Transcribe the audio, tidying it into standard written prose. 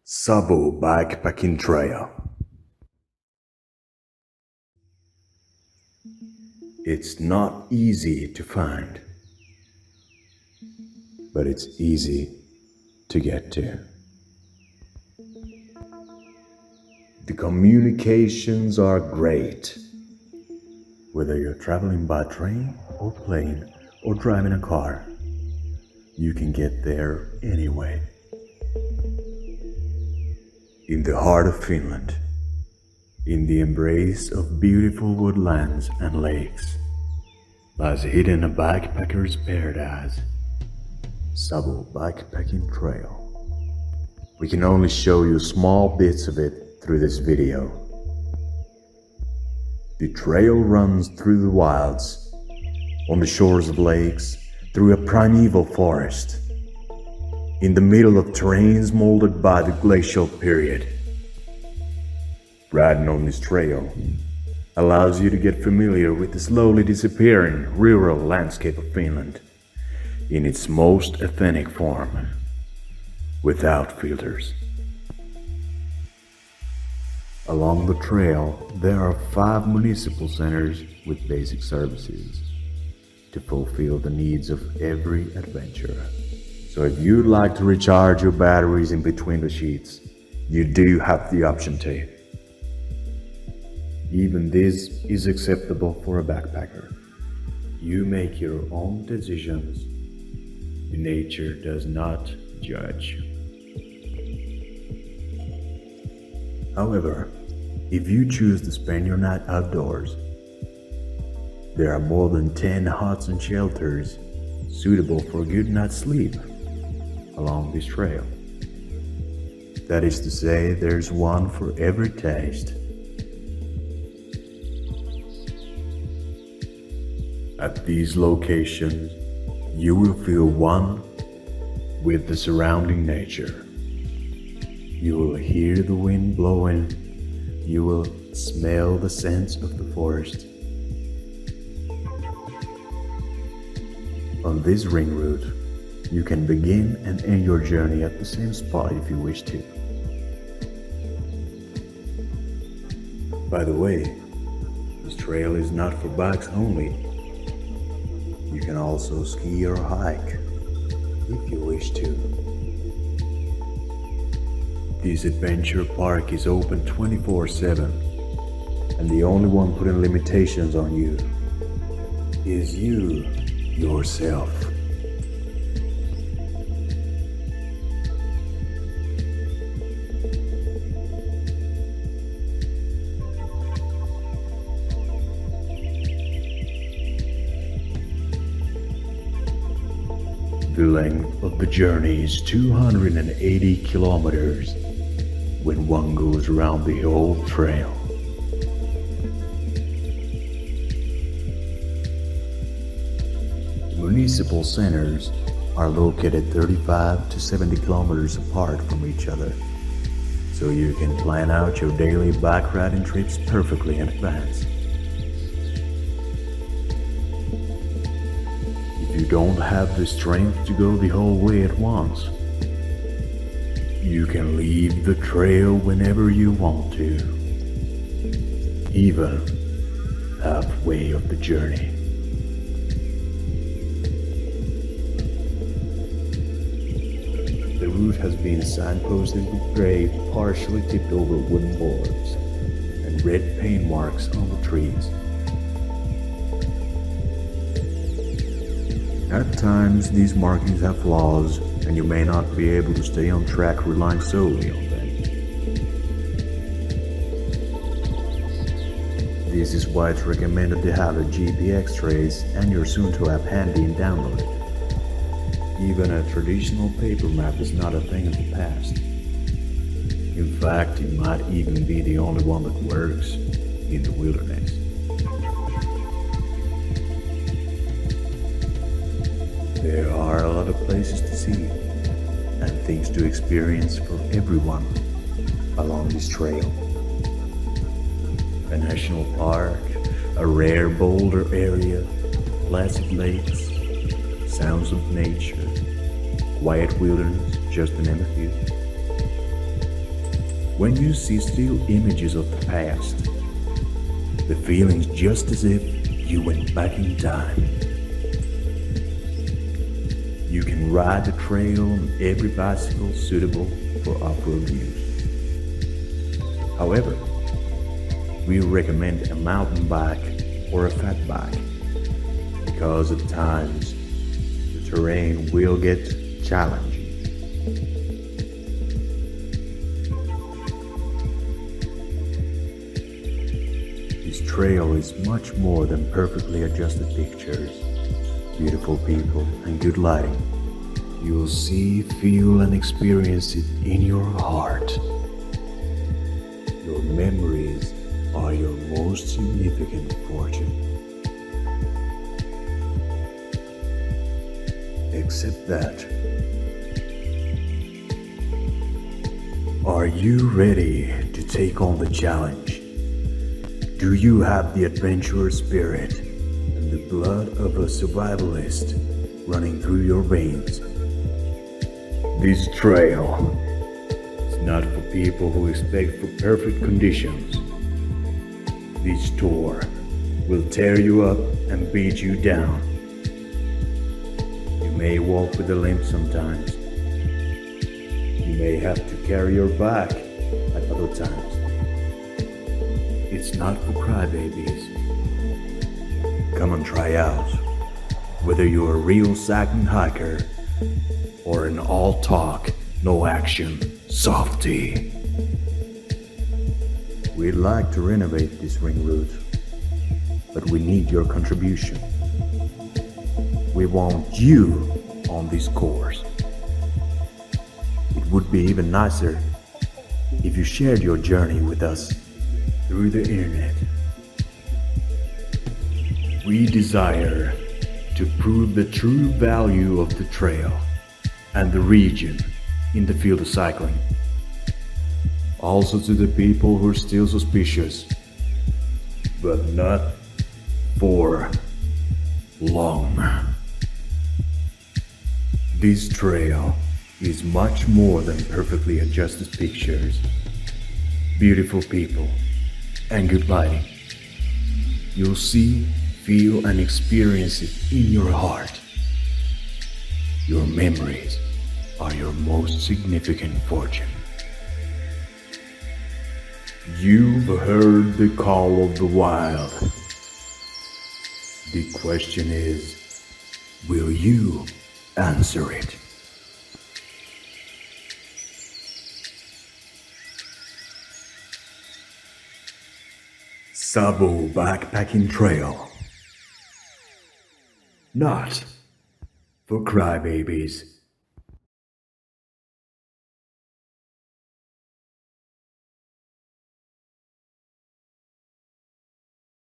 Savo Bikepacking Trail. It's not easy to find, but it's easy to get to. The communications are great. Whether you're traveling by train or plane or driving a car, you can get there anyway. In the heart of Finland, in the embrace of beautiful woodlands and lakes, lies hidden a backpacker's paradise, Savo Bikepacking Trail. We can only show you small bits of it through this video. The trail runs through the wilds, on the shores of lakes, through a primeval forest, in the middle of terrains molded by the glacial period. Riding on this trail allows you to get familiar with the slowly disappearing rural landscape of Finland in its most authentic form, without filters. Along the trail, there are 5 municipal centers with basic services to fulfill the needs of every adventurer. So if you'd like to recharge your batteries in between the sheets, you do have the option to. Even this is acceptable for a backpacker. You make your own decisions. Nature does not judge. However, if you choose to spend your night outdoors, there are more than 10 huts and shelters suitable for a good night's sleep along this trail. That is to say, there's one for every taste. At these locations, you will feel one with the surrounding nature. You will hear the wind blowing. You will smell the scents of the forest. On this ring route, you can begin and end your journey at the same spot if you wish to. By the way, this trail is not for bikes only. You can also ski or hike if you wish to. This adventure park is open 24/7, and the only one putting limitations on you is you yourself. The length of the journey is 280 kilometers when one goes around the whole trail. The municipal centers are located 35 to 70 kilometers apart from each other, so you can plan out your daily bike riding trips perfectly in advance. If you don't have the strength to go the whole way at once, you can leave the trail whenever you want to, even halfway of the journey. The route has been signposted with gray, partially tipped over wooden boards and red paint marks on the trees. At times, these markings have flaws, and you may not be able to stay on track relying solely on them. This is why it's recommended to have a GPX trace and your Suunto app handy and downloaded. Even a traditional paper map is not a thing of the past. In fact, it might even be the only one that works in the wilderness. There are a lot of places to see and things to experience for everyone along this trail. A national park, a rare boulder area, placid lakes, sounds of nature, quiet wilderness, just to name a few. When you see still images of the past, the feeling's just as if you went back in time. You can ride the trail on every bicycle suitable for off-road use. However, we recommend a mountain bike or a fat bike because at times the terrain will get challenging. This trail is much more than perfectly adjusted pictures, beautiful people, and good lighting. You'll see, feel, and experience it in your heart. Your memories are your most significant fortune. Except that. Are you ready to take on the challenge? Do you have the adventurer spirit and the blood of a survivalist running through your veins? This trail is not for people who expect for perfect conditions. This tour will tear you up and beat you down. You may walk with a limp sometimes. You may have to carry your bike at other times. It's not for crybabies. Come and try out. Whether you're a real cycling hiker or an all talk, no action softie. We'd like to renovate this ring route, but we need your contribution. We want you on this course. It would be even nicer if you shared your journey with us through the internet. We desire to prove the true value of the trail and the region in the field of cycling. Also to the people who are still suspicious, but not for long. This trail is much more than perfectly adjusted pictures, beautiful people, and good lighting. You'll see, feel, and experience it in your heart. Your memories are your most significant fortune. You've heard the call of the wild. The question is, will you answer it? Savo Bikepacking Trail. Not for crybabies.